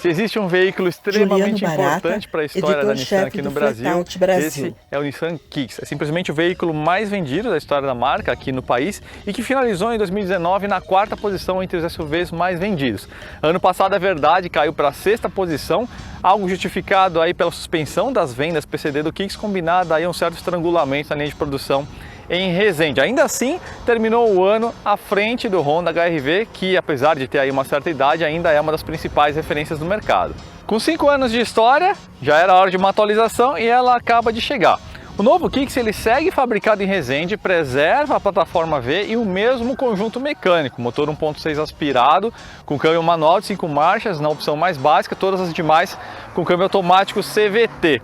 Se existe um veículo extremamente importante para a história da Nissan aqui no Brasil, esse é o Nissan Kicks. É simplesmente o veículo mais vendido da história da marca aqui no país e que finalizou em 2019 na 4ª posição entre os SUVs mais vendidos. Ano passado, é verdade, caiu para a 6ª posição, algo justificado aí pela suspensão das vendas PCD do Kicks, combinado aí a um certo estrangulamento na linha de produção em Resende. Ainda assim, terminou o ano à frente do Honda HR-V, que apesar de ter aí uma certa idade, ainda é uma das principais referências do mercado. Com 5 anos de história, já era hora de uma atualização e ela acaba de chegar. O novo Kicks ele segue fabricado em Resende, preserva a plataforma V e o mesmo conjunto mecânico, motor 1.6 aspirado, com câmbio manual de 5 marchas na opção mais básica, todas as demais com câmbio automático CVT.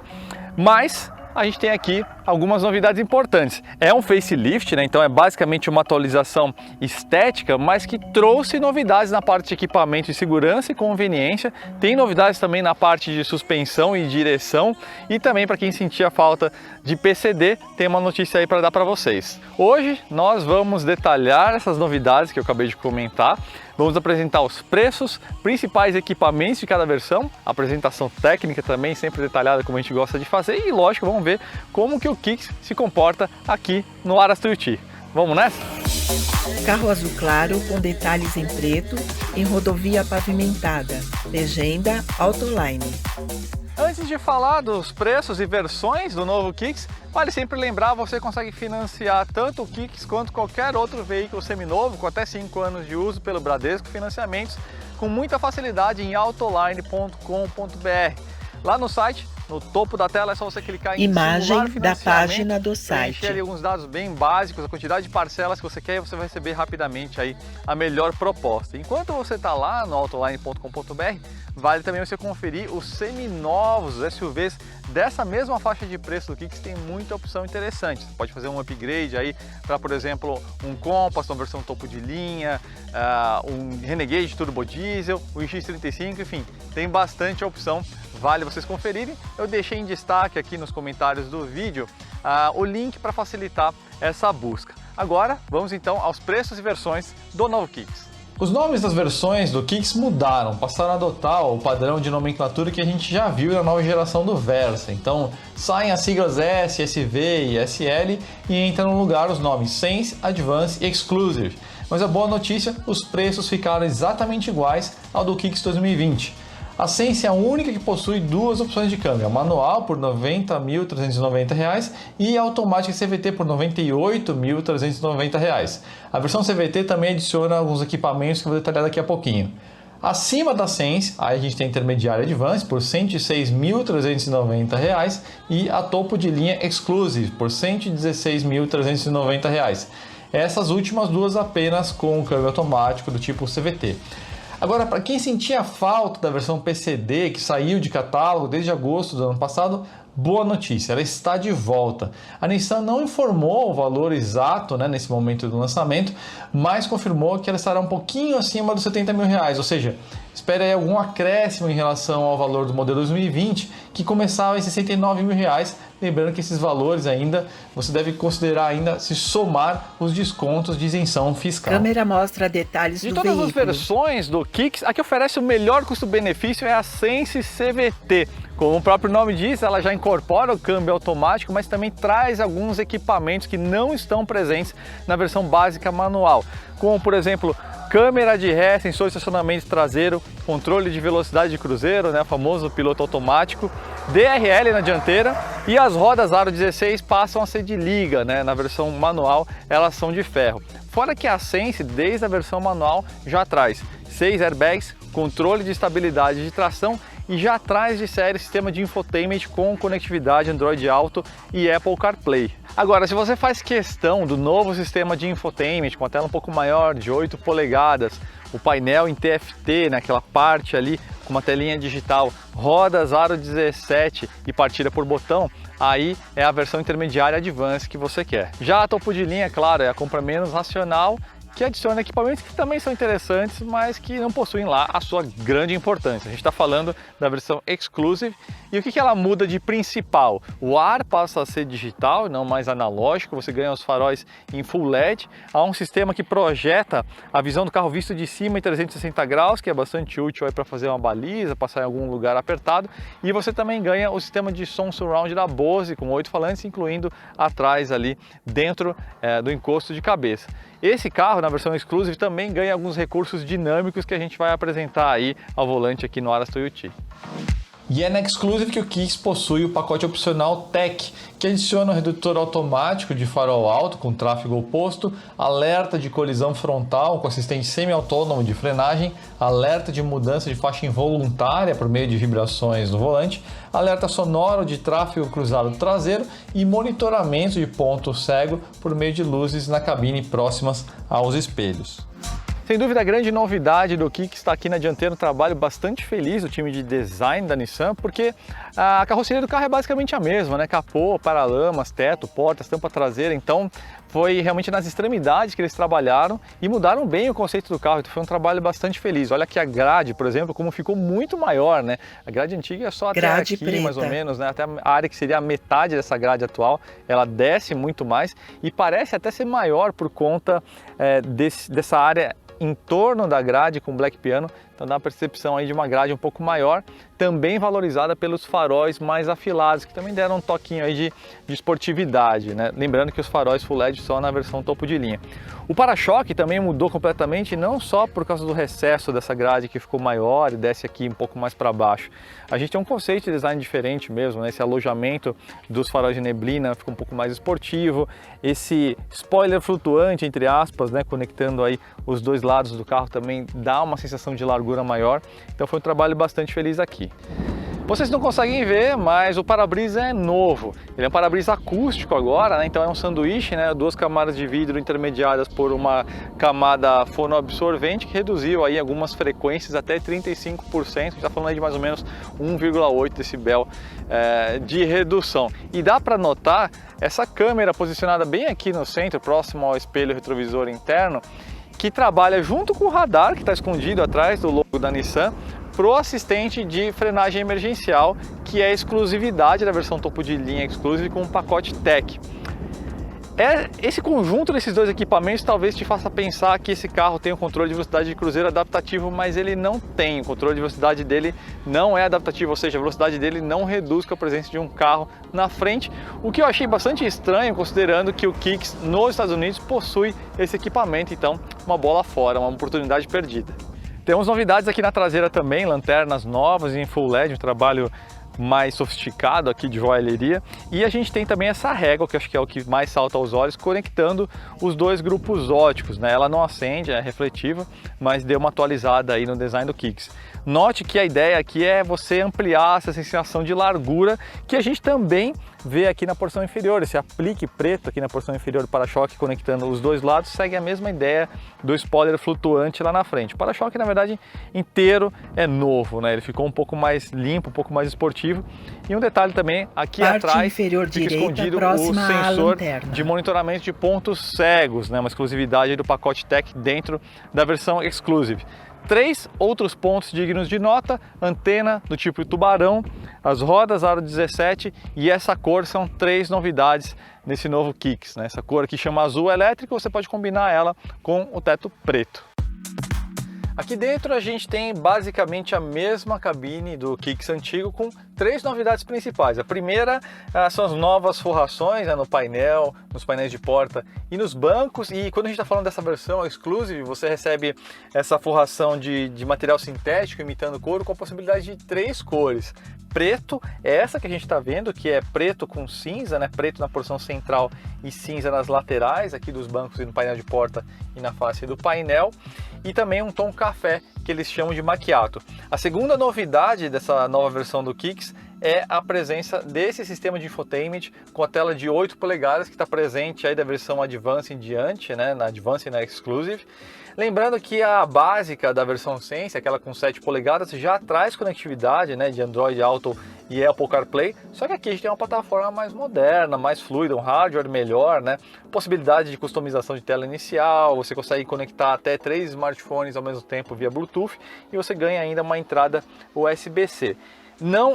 Mas a gente tem aqui algumas novidades importantes. É um facelift, né? Então é basicamente uma atualização estética, mas que trouxe novidades na parte de equipamento de segurança e conveniência. Tem novidades também na parte de suspensão e direção, e também para quem sentia falta de PCD, tem uma notícia aí para dar para vocês. Hoje nós vamos detalhar essas novidades que eu acabei de comentar. Vamos apresentar os preços, principais equipamentos de cada versão, apresentação técnica também, sempre detalhada como a gente gosta de fazer, e lógico, vamos ver como que o Kicks se comporta aqui no Aras Tuiuti. Vamos nessa? Carro azul claro com detalhes em preto em rodovia pavimentada. Legenda Autoline. Antes de falar dos preços e versões do novo Kicks, vale sempre lembrar, você consegue financiar tanto o Kicks quanto qualquer outro veículo seminovo com até 5 anos de uso pelo Bradesco Financiamentos com muita facilidade em autoline.com.br. Lá no site, no topo da tela, é só você clicar em imagem da página do site. Preencher ali alguns dados bem básicos, a quantidade de parcelas que você quer, e você vai receber rapidamente aí a melhor proposta. Enquanto você está lá no autoline.com.br, vale também você conferir os seminovos, os SUVs dessa mesma faixa de preço do Kicks. Tem muita opção interessante. Você pode fazer um upgrade aí para, por exemplo, um Compass, uma versão topo de linha, um Renegade Turbo Diesel, o X35, enfim, tem bastante opção. Vale vocês conferirem. Eu deixei em destaque aqui nos comentários do vídeo o link para facilitar essa busca. Agora vamos então aos preços e versões do novo Kicks. Os nomes das versões do Kicks mudaram, passaram a adotar o padrão de nomenclatura que a gente já viu na nova geração do Versa. Então saem as siglas S, SV e SL e entram no lugar os nomes Sense, Advance e Exclusive. Mas a boa notícia, os preços ficaram exatamente iguais ao do Kicks 2020. A Sense é a única que possui duas opções de câmbio, a manual por R$ 90.390 e a automática CVT por R$ 98.390. A versão CVT também adiciona alguns equipamentos que eu vou detalhar daqui a pouquinho. Acima da Sense, aí a gente tem a intermediária Advance por R$ 106.390 e a topo de linha Exclusive por R$ 116.390. Essas últimas duas apenas com o câmbio automático do tipo CVT. Agora, para quem sentia falta da versão PCD que saiu de catálogo desde agosto do ano passado, boa notícia, ela está de volta. A Nissan não informou o valor exato, nesse momento do lançamento, mas confirmou que ela estará um pouquinho acima dos R$ 70 mil, ou seja, espere aí algum acréscimo em relação ao valor do modelo 2020, que começava em R$ 69 mil. Lembrando que esses valores ainda, você deve considerar ainda se somar os descontos de isenção fiscal. A câmera mostra detalhes do veículo. De todas as versões do Kicks, a que oferece o melhor custo-benefício é a Sense CVT. Como o próprio nome diz, ela já incorpora o câmbio automático, mas também traz alguns equipamentos que não estão presentes na versão básica manual, como por exemplo, câmera de ré, sensor de estacionamento traseiro, controle de velocidade de cruzeiro, o famoso piloto automático, DRL na dianteira, e as rodas aro 16 passam a ser de liga, na versão manual elas são de ferro. Fora que a Sense, desde a versão manual, já traz 6 airbags, controle de estabilidade de tração e já traz de série sistema de infotainment com conectividade Android Auto e Apple CarPlay. Agora, se você faz questão do novo sistema de infotainment com a tela um pouco maior, de 8 polegadas, o painel em TFT, naquela parte ali com uma telinha digital, rodas aro 17 e partida por botão, aí é a versão intermediária Advance que você quer. Já a topo de linha, claro, é a compra menos racional, que adiciona equipamentos que também são interessantes, mas que não possuem lá a sua grande importância. A gente está falando da versão Exclusive E o que ela muda de principal? O ar passa a ser digital, não mais analógico, você ganha os faróis em Full LED, há um sistema que projeta a visão do carro visto de cima em 360 graus, que é bastante útil para fazer uma baliza, passar em algum lugar apertado, e você também ganha o sistema de som surround da Bose, com 8 falantes, incluindo atrás ali dentro do encosto de cabeça. Esse carro, na versão Exclusive, também ganha alguns recursos dinâmicos que a gente vai apresentar aí ao volante aqui no Aras Toyota. E é na Exclusive que o Kicks possui o pacote opcional Tech, que adiciona um redutor automático de farol alto com tráfego oposto, alerta de colisão frontal com assistente semi-autônomo de frenagem, alerta de mudança de faixa involuntária por meio de vibrações no volante, alerta sonoro de tráfego cruzado traseiro e monitoramento de ponto cego por meio de luzes na cabine próximas aos espelhos. Sem dúvida, a grande novidade do Kicks está aqui na dianteira, um trabalho bastante feliz do time de design da Nissan, porque a carroceria do carro é basicamente a mesma, né? Capô, paralamas, teto, portas, tampa traseira, então foi realmente nas extremidades que eles trabalharam e mudaram bem o conceito do carro, então foi um trabalho bastante feliz. Olha aqui a grade, por exemplo, como ficou muito maior, né? A grade antiga é só até aqui, preta, mais ou menos, né? Até a área que seria a metade dessa grade atual, ela desce muito mais e parece até ser maior por conta dessa área em torno da grade com Black Piano, então dá uma percepção aí de uma grade um pouco maior, também valorizada pelos faróis mais afilados, que também deram um toquinho aí de esportividade, né? Lembrando que os faróis Full LED só na versão topo de linha. O para-choque também mudou completamente, não só por causa do recesso dessa grade que ficou maior e desce aqui um pouco mais para baixo. A gente tem um conceito de design diferente mesmo, né? Esse alojamento dos faróis de neblina ficou um pouco mais esportivo, esse spoiler flutuante, entre aspas, né? Conectando aí os dois lados do carro também dá uma sensação de largura maior, então foi um trabalho bastante feliz aqui. Vocês não conseguem ver, mas o para-brisa é novo. Ele é um para-brisa acústico agora, né? Então é um sanduíche, né? 2 camadas de vidro intermediadas por uma camada fonoabsorvente que reduziu aí algumas frequências até 35%, está falando aí de mais ou menos 1,8 decibel de redução. E dá para notar essa câmera posicionada bem aqui no centro, próximo ao espelho retrovisor interno, que trabalha junto com o radar que está escondido atrás do logo da Nissan, para o assistente de frenagem emergencial, que é a exclusividade da versão topo de linha Exclusive com o pacote Tech. Esse conjunto desses dois equipamentos talvez te faça pensar que esse carro tem um controle de velocidade de cruzeiro adaptativo, mas ele não tem. O controle de velocidade dele não é adaptativo, ou seja, a velocidade dele não reduz com a presença de um carro na frente, o que eu achei bastante estranho, considerando que o Kicks nos Estados Unidos possui esse equipamento, então uma bola fora, uma oportunidade perdida. Temos novidades aqui na traseira também, lanternas novas em Full LED, um trabalho mais sofisticado aqui de joalheria, e a gente tem também essa régua, que acho que é o que mais salta aos olhos, conectando os dois grupos óticos, né? Ela não acende, é refletiva, mas deu uma atualizada aí no design do Kicks. Note que a ideia aqui é você ampliar essa sensação de largura que a gente também vê aqui na porção inferior. Esse aplique preto aqui na porção inferior do para-choque conectando os dois lados segue a mesma ideia do spoiler flutuante lá na frente. O para-choque, na verdade, inteiro é novo, né? Ele ficou um pouco mais limpo, um pouco mais esportivo. E um detalhe também, aqui atrás inferior fica direita, escondido o sensor de monitoramento de pontos cegos, né? Uma exclusividade do pacote Tech dentro da versão Exclusive. 3 outros pontos dignos de nota: antena do tipo tubarão, as rodas aro 17 e essa cor. São 3 novidades nesse novo Kicks, né? Essa cor aqui chama azul elétrico, você pode combinar ela com o teto preto. Aqui dentro a gente tem basicamente a mesma cabine do Kicks antigo, com 3 novidades principais. A primeira são as novas forrações, né, no painel, nos painéis de porta e nos bancos. E quando a gente está falando dessa versão Exclusive, você recebe essa forração de material sintético imitando couro, com a possibilidade de 3 cores. Preto é essa que a gente está vendo, que é preto com cinza, né? Preto na porção central e cinza nas laterais aqui dos bancos e no painel de porta e na face do painel. E também um tom café, que eles chamam de macchiato. A segunda novidade dessa nova versão do Kicks é a presença desse sistema de infotainment com a tela de 8 polegadas que está presente aí da versão Advance em diante, né? Na Advance e na Exclusive. Lembrando que a básica da versão Sense, aquela com 7 polegadas, já traz conectividade, né, de Android Auto e Apple CarPlay, só que aqui a gente tem uma plataforma mais moderna, mais fluida, um hardware melhor, né, possibilidade de customização de tela inicial, você consegue conectar até 3 smartphones ao mesmo tempo via Bluetooth e você ganha ainda uma entrada USB-C.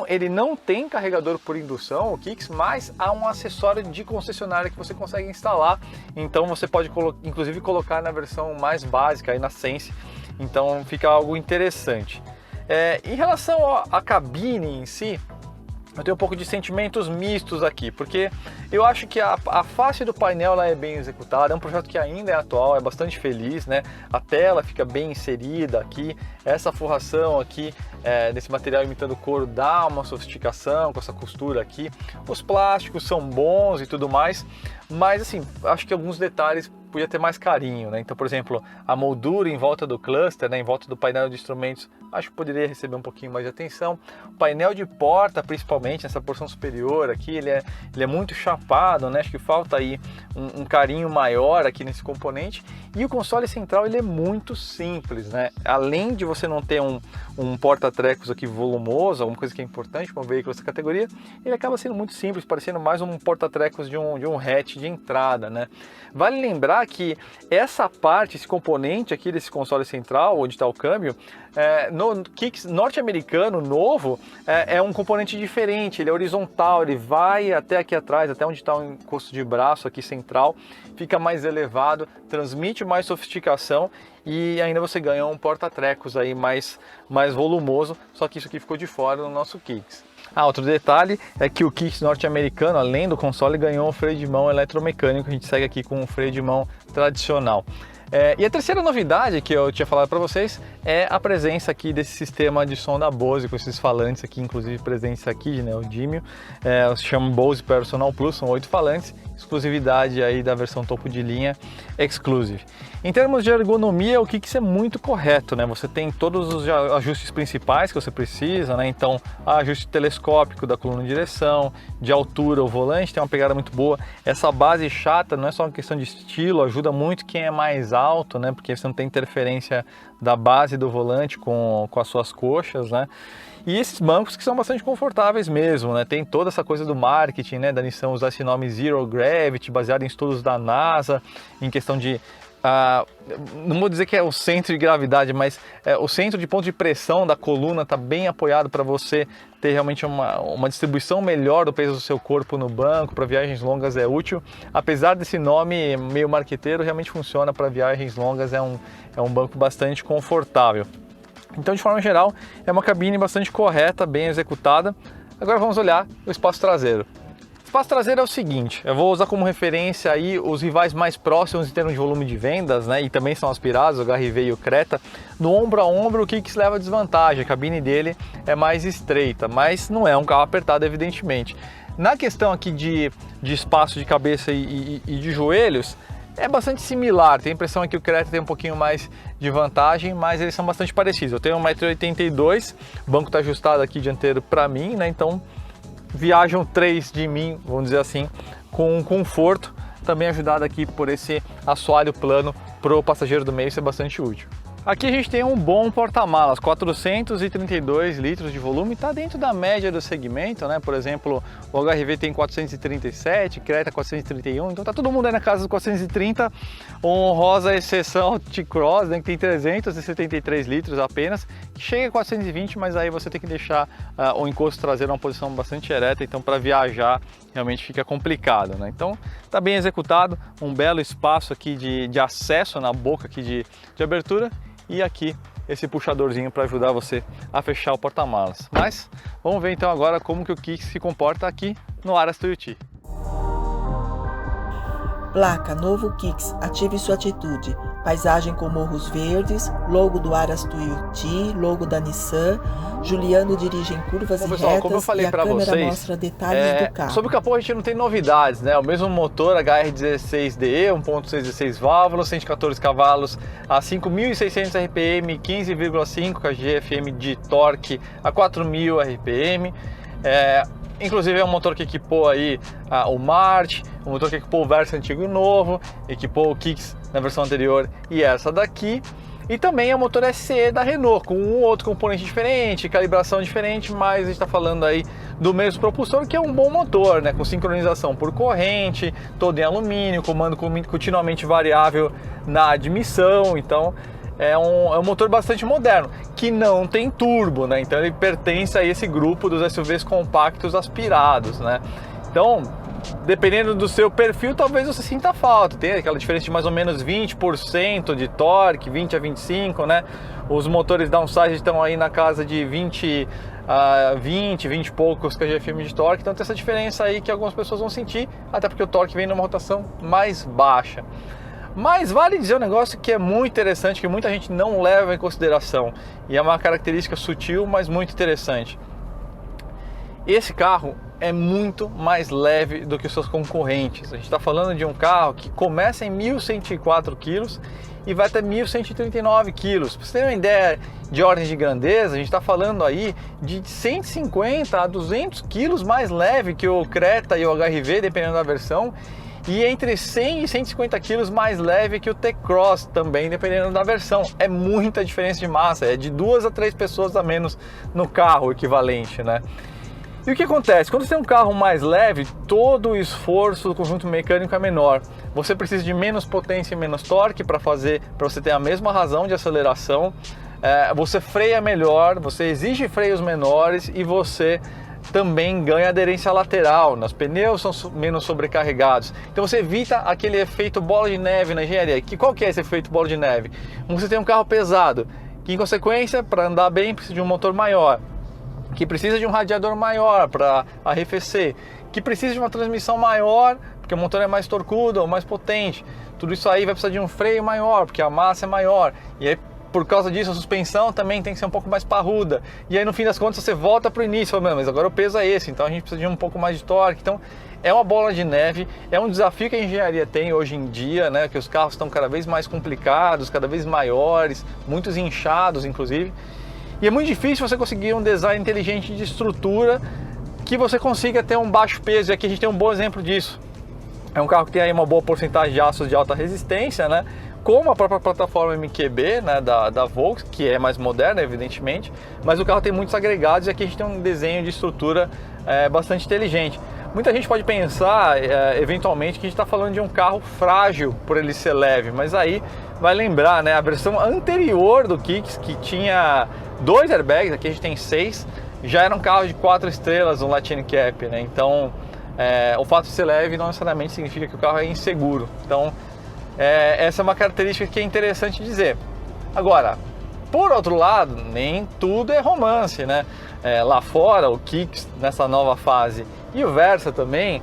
Ele não tem carregador por indução, o Kicks, mas há um acessório de concessionária que você consegue instalar. Então você pode inclusive colocar na versão mais básica, aí na Sense. Então fica algo interessante. Em relação à cabine em si, eu tenho um pouco de sentimentos mistos aqui, porque eu acho que a face do painel lá é bem executada, é um projeto que ainda é atual, é bastante feliz, né? A tela fica bem inserida aqui, essa forração aqui desse material imitando couro dá uma sofisticação com essa costura aqui. Os plásticos são bons e tudo mais, mas assim, acho que alguns detalhes podia ter mais carinho, né? Então, por exemplo, a moldura em volta do cluster, né, em volta do painel de instrumentos, acho que poderia receber um pouquinho mais de atenção. O painel de porta, principalmente, nessa porção superior aqui, ele é muito chapado, né? Acho que falta aí um carinho maior aqui nesse componente. E o console central, ele é muito simples, né? Além de você não ter um porta-trecos aqui volumoso, alguma coisa que é importante para um veículo dessa categoria, ele acaba sendo muito simples, parecendo mais um porta-trecos de um hatch de entrada, né? Vale lembrar que essa parte, esse componente aqui desse console central, onde está o câmbio, no Kicks norte-americano novo, é um componente diferente, ele é horizontal, ele vai até aqui atrás, até onde está o encosto de braço aqui central, fica mais elevado, transmite mais sofisticação e ainda você ganha um porta-trecos aí mais volumoso, só que isso aqui ficou de fora no nosso Kicks. Outro detalhe é que o Kicks norte-americano, além do console, ganhou um freio de mão eletromecânico. A gente segue aqui com um freio de mão tradicional. E a terceira novidade que eu tinha falado para vocês é a presença aqui desse sistema de som da Bose, com esses falantes aqui, inclusive presentes aqui, né, o Dimio, se chama Bose Personal Plus, são 8 falantes, exclusividade aí da versão topo de linha Exclusive. Em termos de ergonomia, o Kicks é muito correto, né? Você tem todos os ajustes principais que você precisa, né? Então, ajuste telescópico da coluna de direção, de altura, o volante tem uma pegada muito boa. Essa base chata não é só uma questão de estilo, ajuda muito quem é mais alto, né? Porque você não tem interferência da base do volante com as suas coxas, né? E esses bancos que são bastante confortáveis mesmo, né? Tem toda essa coisa do marketing, né? Da Nissan usar esse nome Zero Gravity, baseado em estudos da NASA, em questão de não vou dizer que é o centro de gravidade, mas o centro de ponto de pressão da coluna está bem apoiado para você ter realmente uma distribuição melhor do peso do seu corpo no banco. Para viagens longas é útil, apesar desse nome meio marqueteiro, realmente funciona para viagens longas, é um banco bastante confortável. Então, de forma geral, é uma cabine bastante correta, bem executada. Agora vamos olhar o espaço traseiro. O espaço traseiro é o seguinte, eu vou usar como referência aí os rivais mais próximos em termos de volume de vendas, né, e também são aspirados, o HRV e o Creta. No ombro a ombro o Kicks leva desvantagem, a cabine dele é mais estreita, mas não é um carro apertado, evidentemente. Na questão aqui de espaço de cabeça e de joelhos, é bastante similar, tem a impressão que o Creta tem um pouquinho mais de vantagem, mas eles são bastante parecidos. Eu tenho 1,82 m, o banco está ajustado aqui dianteiro para mim, né, então viajam 3 de mim, vamos dizer assim, com conforto, também ajudado aqui por esse assoalho plano para o passageiro do meio, isso é bastante útil. Aqui a gente tem um bom porta-malas, 432 litros de volume, está dentro da média do segmento, né? Por exemplo, o HRV tem 437, Creta 431, então tá todo mundo aí na casa dos 430, honrosa exceção T-Cross, né, que tem 373 litros apenas, que chega a 420, mas aí você tem que deixar o encosto traseiro numa posição bastante ereta, então para viajar realmente fica complicado, né? Então tá bem executado, um belo espaço aqui de acesso na boca aqui de abertura, e aqui esse puxadorzinho para ajudar você a fechar o porta-malas. Mas vamos ver então agora como que o Kicks se comporta aqui no Aras Tuiuti. Placa Novo Kicks, ative sua atitude. Paisagem com morros verdes, logo do Aras Tuiuti, logo da Nissan. Juliano dirige em curvas Bom, e pessoal, retas, como eu falei e a para câmera vocês, mostra detalhes do carro. Sobre o capô a gente não tem novidades, né? O mesmo motor HR16DE, 1.6 válvulas, 114 cavalos, a 5.600 RPM, 15,5 kgfm de torque a 4.000 RPM. Inclusive é um motor que equipou aí o March, um motor que equipou o Versa antigo e novo, equipou o Kicks na versão anterior e essa daqui. E também é o motor SE da Renault, com um outro componente diferente, calibração diferente, mas a gente está falando aí do mesmo propulsor, que é um bom motor, né? Com sincronização por corrente, todo em alumínio, comando continuamente variável na admissão. Então é um motor bastante moderno, que não tem turbo, né? Então ele pertence a esse grupo dos SUVs compactos aspirados, né? Então, dependendo do seu perfil, talvez você sinta falta. Tem aquela diferença de mais ou menos 20% de torque, 20 a 25, né? Os motores downsize estão aí na casa de 20 a 20 e poucos kgfm de torque. Então tem essa diferença aí que algumas pessoas vão sentir, até porque o torque vem numa rotação mais baixa. Mas vale dizer um negócio que é muito interessante, que muita gente não leva em consideração, e é uma característica sutil, mas muito interessante. Esse carro é muito mais leve do que os seus concorrentes. A gente está falando de um carro que começa em 1.104 kg e vai até 1.139 kg. Para você ter uma ideia de ordem de grandeza, a gente está falando aí de 150 a 200 kg mais leve que o Creta e o HR-V, dependendo da versão, e entre 100 e 150 kg mais leve que o T-Cross também, dependendo da versão. É muita diferença de massa, é de 2 a 3 pessoas a menos no carro, o equivalente, né? E o que acontece? Quando você tem um carro mais leve, todo o esforço do conjunto mecânico é menor. Você precisa de menos potência e menos torque para você ter a mesma razão de aceleração. Você freia melhor, você exige freios menores e você também ganha aderência lateral, os pneus são menos sobrecarregados. Então você evita aquele efeito bola de neve na engenharia. Qual que é esse efeito bola de neve? Você tem um carro pesado, que em consequência, para andar bem, precisa de um motor maior, que precisa de um radiador maior para arrefecer, que precisa de uma transmissão maior, porque o motor é mais torcudo ou mais potente. Tudo isso aí vai precisar de um freio maior, porque a massa é maior. E aí, por causa disso, a suspensão também tem que ser um pouco mais parruda. E aí, no fim das contas, você volta para o início, fala, mas agora o peso é esse, então a gente precisa de um pouco mais de torque. Então, é uma bola de neve, é um desafio que a engenharia tem hoje em dia, né? Que os carros estão cada vez mais complicados, cada vez maiores, muitos inchados, inclusive. E é muito difícil você conseguir um design inteligente de estrutura que você consiga ter um baixo peso. E aqui a gente tem um bom exemplo disso. É um carro que tem aí uma boa porcentagem de aços de alta resistência, né? Como a própria plataforma MQB, né, da Volks, que é mais moderna, evidentemente. Mas o carro tem muitos agregados e aqui a gente tem um desenho de estrutura bastante inteligente. Muita gente pode pensar, eventualmente, que a gente está falando de um carro frágil por ele ser leve. Mas aí vai lembrar, né, a versão anterior do Kicks, que tinha 2 airbags, aqui a gente tem 6, já era um carro de 4 estrelas, um Latin Cap, né? Então, o fato de ser leve não necessariamente significa que o carro é inseguro. Então, essa é uma característica que é interessante dizer. Agora, por outro lado, nem tudo é romance, né? Lá fora, o Kicks, nessa nova fase, e o Versa também,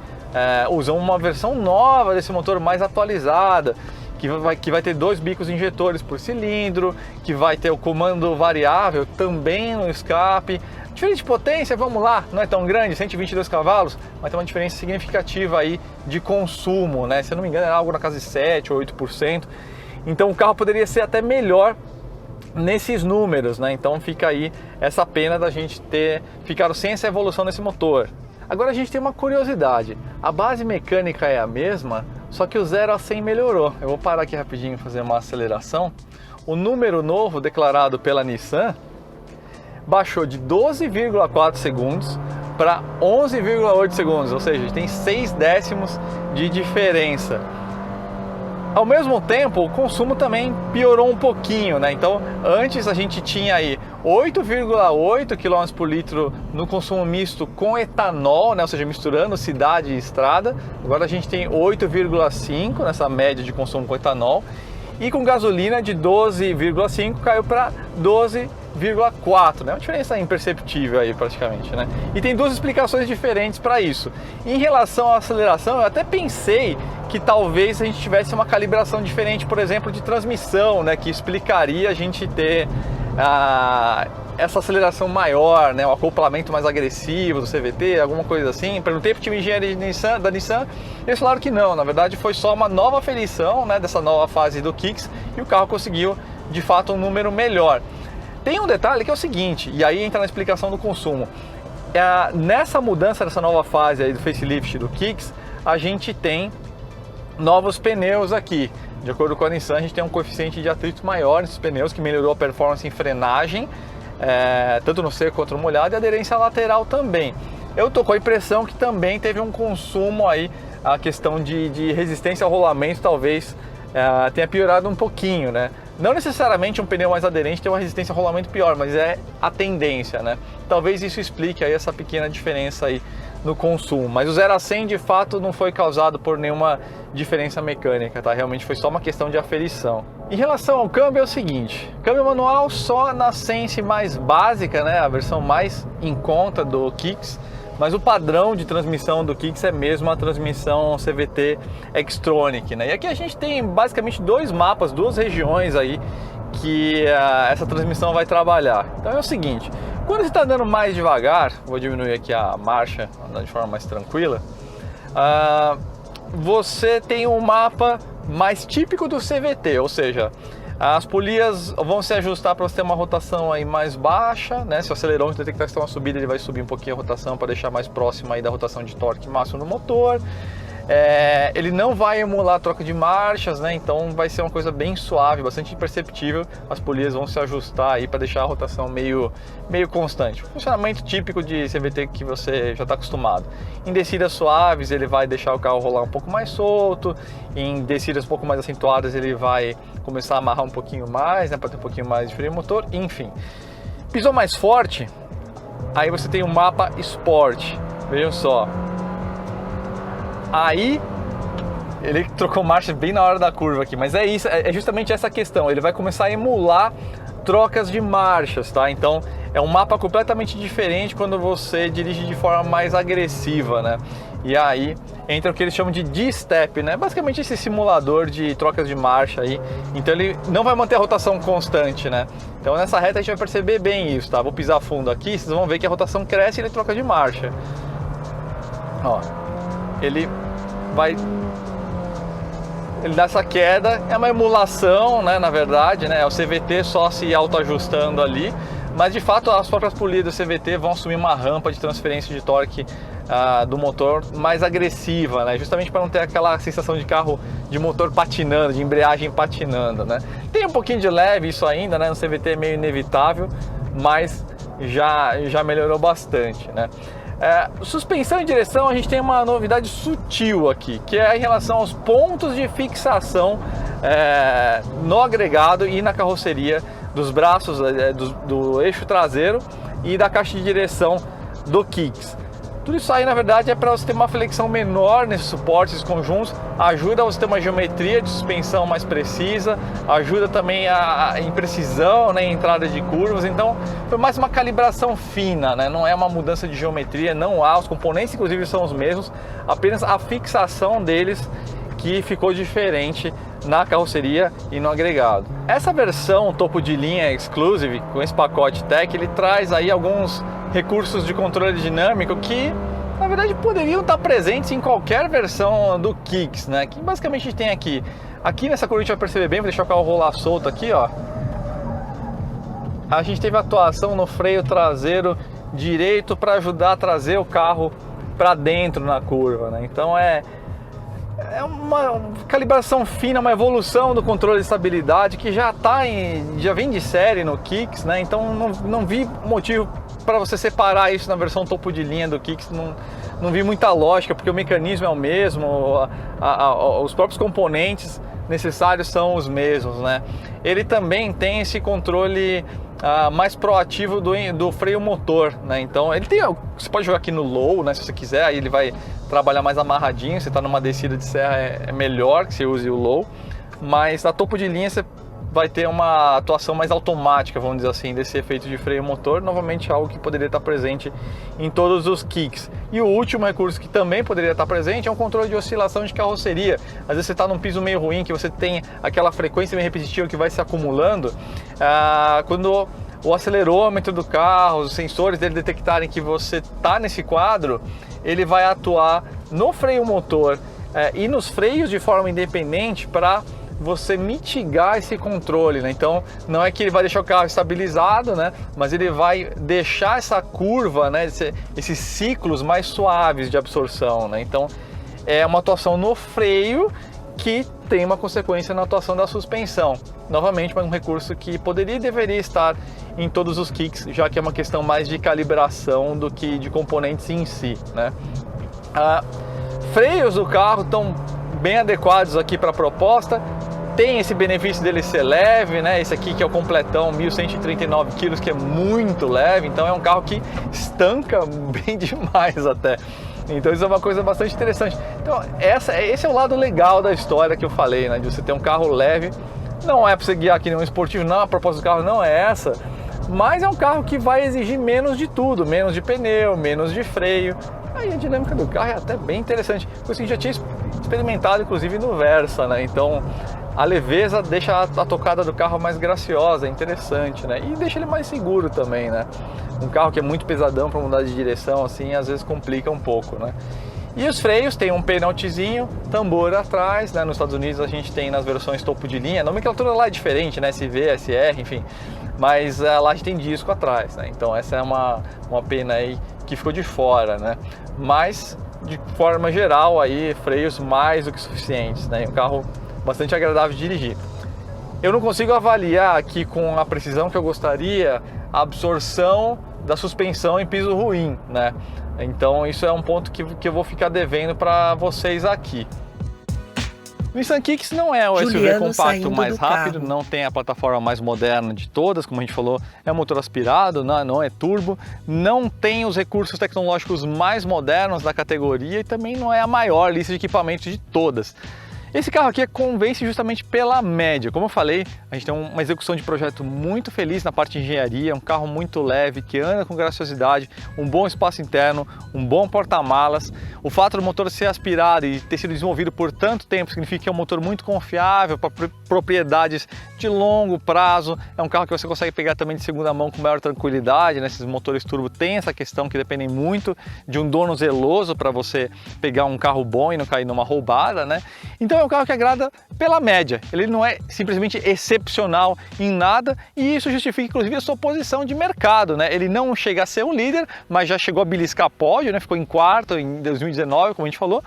usam uma versão nova desse motor mais atualizada, que vai ter 2 bicos injetores por cilindro, que vai ter o comando variável também no escape. Diferença de potência, vamos lá, não é tão grande, 122 cavalos, mas tem uma diferença significativa aí de consumo, né? Se eu não me engano, era algo na casa de 7 ou 8%. Então o carro poderia ser até melhor nesses números, né? Então fica aí essa pena da gente ter ficado sem essa evolução nesse motor. Agora a gente tem uma curiosidade, a base mecânica é a mesma, só que o 0 a 100 melhorou. Eu vou parar aqui rapidinho e fazer uma aceleração. O número novo declarado pela Nissan baixou de 12,4 segundos para 11,8 segundos, ou seja, tem 6 décimos de diferença. Ao mesmo tempo, o consumo também piorou um pouquinho, né? Então, antes a gente tinha aí 8,8 km por litro no consumo misto com etanol, né? Ou seja, misturando cidade e estrada. Agora a gente tem 8,5 nessa média de consumo com etanol. E com gasolina de 12,5 caiu para 12,4, né? Uma diferença imperceptível aí praticamente, né? E tem 2 explicações diferentes para isso. Em relação à aceleração, eu até pensei que talvez a gente tivesse uma calibração diferente, por exemplo, de transmissão, né? Que explicaria a gente ter essa aceleração maior, né? O acoplamento mais agressivo do CVT, alguma coisa assim. Perguntei para o time de engenharia da Nissan, eles falaram que não, na verdade foi só uma nova aferição, né, dessa nova fase do Kicks, e o carro conseguiu de fato um número melhor. Tem um detalhe que é o seguinte, e aí entra na explicação do consumo. Nessa mudança, dessa nova fase aí do facelift do Kicks, a gente tem novos pneus aqui. De acordo com a Nissan, a gente tem um coeficiente de atrito maior nesses pneus, que melhorou a performance em frenagem, tanto no seco quanto no molhado, e aderência lateral também. Eu tô com a impressão que também teve um consumo aí, a questão de resistência ao rolamento talvez tenha piorado um pouquinho, né? Não necessariamente um pneu mais aderente tem uma resistência ao rolamento pior, mas é a tendência, né? Talvez isso explique aí essa pequena diferença aí no consumo, mas o 0 a 100 de fato não foi causado por nenhuma diferença mecânica, tá? Realmente foi só uma questão de aferição. Em relação ao câmbio é o seguinte, câmbio manual só na Sense mais básica, né? A versão mais em conta do Kicks, mas o padrão de transmissão do Kicks é mesmo a transmissão CVT Xtronic, né? E aqui a gente tem basicamente dois mapas, duas regiões aí que essa transmissão vai trabalhar. Então é o seguinte, quando você está andando mais devagar, vou diminuir aqui a marcha, andando de forma mais tranquila, você tem um mapa mais típico do CVT, ou seja, as polias vão se ajustar para você ter uma rotação aí mais baixa, né? Se o acelerômetro detectar que está uma subida, ele vai subir um pouquinho a rotação para deixar mais próximo aí da rotação de torque máximo no motor. Ele não vai emular a troca de marchas, né? Então vai ser uma coisa bem suave, bastante imperceptível. As polias vão se ajustar aí para deixar a rotação meio constante. Funcionamento típico de CVT que você já está acostumado. Em descidas suaves ele vai deixar o carro rolar um pouco mais solto. Em descidas um pouco mais acentuadas ele vai começar a amarrar um pouquinho mais, né? Para ter um pouquinho mais de freio motor. Enfim, pisou mais forte, aí você tem o mapa Sport. Vejam só. Aí ele trocou marcha bem na hora da curva aqui, mas é isso, é justamente essa questão. Ele vai começar a emular trocas de marchas, tá? Então é um mapa completamente diferente quando você dirige de forma mais agressiva, né? E aí entra o que eles chamam de D-Step, né? Basicamente esse simulador de trocas de marcha aí. Então ele não vai manter a rotação constante, né? Então nessa reta a gente vai perceber bem isso, tá? Vou pisar fundo aqui, vocês vão ver que a rotação cresce e ele troca de marcha. Ó. Ele dá essa queda, é uma emulação, né, na verdade, né, é o CVT só se autoajustando ali, mas de fato as próprias polias do CVT vão assumir uma rampa de transferência de torque do motor mais agressiva, né, justamente para não ter aquela sensação de carro de motor patinando, de embreagem patinando, né. Tem um pouquinho de leve isso ainda, né, no CVT é meio inevitável, mas já melhorou bastante, né. Suspensão e direção, a gente tem uma novidade sutil aqui, que é em relação aos pontos de fixação no agregado e na carroceria dos braços do eixo traseiro e da caixa de direção do Kicks. Tudo isso aí, na verdade, é para você ter uma flexão menor nesses suportes conjuntos, ajuda você ter uma geometria de suspensão mais precisa, ajuda também em precisão, né, em entrada de curvas. Então, foi mais uma calibração fina, né? Não é uma mudança de geometria, não há. Os componentes, inclusive, são os mesmos, apenas a fixação deles que ficou diferente na carroceria e no agregado. Essa versão topo de linha Exclusive, com esse pacote Tech, ele traz aí alguns recursos de controle dinâmico que, na verdade, poderiam estar presentes em qualquer versão do Kicks, né? Que basicamente a gente tem aqui nessa curva a gente vai perceber bem, vou deixar o carro rolar solto aqui, ó. A gente teve atuação no freio traseiro direito para ajudar a trazer o carro para dentro na curva, né? Então é uma calibração fina, uma evolução do controle de estabilidade que já vem de série no Kicks, né? Então não vi motivo para você separar isso na versão topo de linha do Kicks, não vi muita lógica, porque o mecanismo é o mesmo, os próprios componentes necessários são os mesmos, né? Ele também tem esse controle mais proativo do freio motor, né? Então você pode jogar aqui no low, né, se você quiser, aí ele vai trabalhar mais amarradinho. Se está numa descida de serra é melhor que você use o low, mas a topo de linha você vai ter uma atuação mais automática, vamos dizer assim, desse efeito de freio motor. Novamente algo que poderia estar presente em todos os Kicks. E o último recurso que também poderia estar presente é um controle de oscilação de carroceria. Às vezes você está num piso meio ruim, que você tem aquela frequência meio repetitiva que vai se acumulando, quando o acelerômetro do carro, os sensores dele detectarem que você está nesse quadro, ele vai atuar no freio motor e nos freios de forma independente para você mitigar esse controle, né? Então não é que ele vai deixar o carro estabilizado, né? Mas ele vai deixar essa curva, né? Esses ciclos mais suaves de absorção, né? Então é uma atuação no freio que tem uma consequência na atuação da suspensão. Novamente, um recurso que poderia e deveria estar em todos os Kicks, já que é uma questão mais de calibração do que de componentes em si, né? Freios do carro estão bem adequados aqui para a proposta. tem esse benefício dele ser leve, né? Esse aqui que é o completão, 1.139 kg, que é muito leve, então é um carro que estanca bem demais até. Então isso é uma coisa bastante interessante. Então esse é o lado legal da história que eu falei, né? De você ter um carro leve. Não é para você guiar que nem um esportivo, não, a proposta do carro não é essa, mas é um carro que vai exigir menos de tudo, menos de pneu, menos de freio. Aí a dinâmica do carro é até bem interessante, coisa que já tinha experimentado inclusive no Versa, né? Então a leveza deixa a tocada do carro mais graciosa, interessante, né? E deixa ele mais seguro também, né? Um carro que é muito pesadão para mudar de direção, assim, às vezes complica um pouco, né? E os freios tem um penaltizinho, tambor atrás, né? Nos Estados Unidos a gente tem nas versões topo de linha, a nomenclatura lá é diferente, né? SV, SR, enfim, mas lá a gente tem disco atrás, né? Então essa é uma pena aí que ficou de fora, né? Mas de forma geral aí, freios mais do que suficientes, né? Um carro bastante agradável de dirigir. Eu não consigo avaliar aqui com a precisão que eu gostaria a absorção da suspensão em piso ruim, né? Então isso é um ponto que eu vou ficar devendo para vocês aqui. O Nissan Kicks não é o SUV compacto mais rápido, não tem a plataforma mais moderna de todas, como a gente falou, é um motor aspirado, não é turbo, não tem os recursos tecnológicos mais modernos da categoria e também não é a maior lista de equipamentos de todas. Esse carro aqui convence justamente pela média. Como eu falei, a gente tem uma execução de projeto muito feliz na parte de engenharia, um carro muito leve, que anda com graciosidade, um bom espaço interno, um bom porta-malas. O fato do motor ser aspirado e ter sido desenvolvido por tanto tempo significa que é um motor muito confiável para propriedades de longo prazo. É um carro que você consegue pegar também de segunda mão com maior tranquilidade, né? Esses motores turbo têm essa questão que dependem muito de um dono zeloso para você pegar um carro bom e não cair numa roubada, né? Então é um carro que agrada pela média, ele não é simplesmente excepcional em nada e isso justifica inclusive a sua posição de mercado, né? Ele não chega a ser um líder, mas já chegou a beliscar pódio, né? Ficou em quarto em 2019, como a gente falou.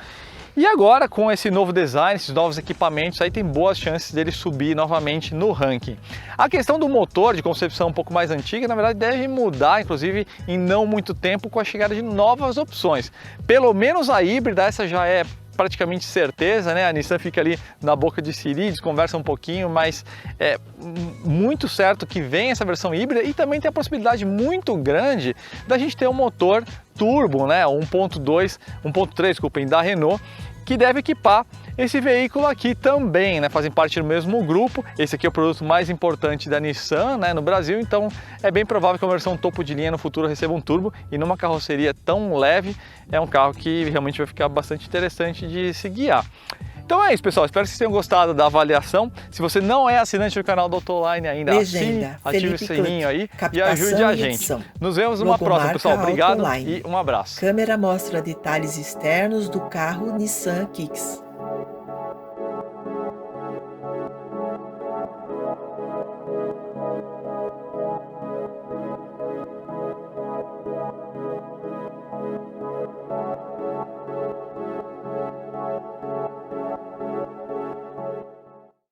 E agora com esse novo design, esses novos equipamentos, aí tem boas chances dele subir novamente no ranking. A questão do motor de concepção um pouco mais antiga, na verdade deve mudar, inclusive em não muito tempo, com a chegada de novas opções. Pelo menos a híbrida, essa já é praticamente certeza, né? A Nissan fica ali na boca de siri, conversa um pouquinho, mas é muito certo que vem essa versão híbrida e também tem a possibilidade muito grande da gente ter um motor turbo, né? 1.3, desculpem, da Renault, que deve equipar esse veículo aqui também, né? Fazem parte do mesmo grupo. Esse aqui é o produto mais importante da Nissan, né, no Brasil, então é bem provável que a versão topo de linha no futuro receba um turbo e numa carroceria tão leve é um carro que realmente vai ficar bastante interessante de se guiar. Então é isso, pessoal, espero que vocês tenham gostado da avaliação. Se você não é assinante do canal do Autoline ainda, assine, ative o sininho aí e ajude a gente. Nos vemos numa próxima, pessoal. Obrigado e um abraço. Câmera mostra detalhes externos do carro Nissan Kicks.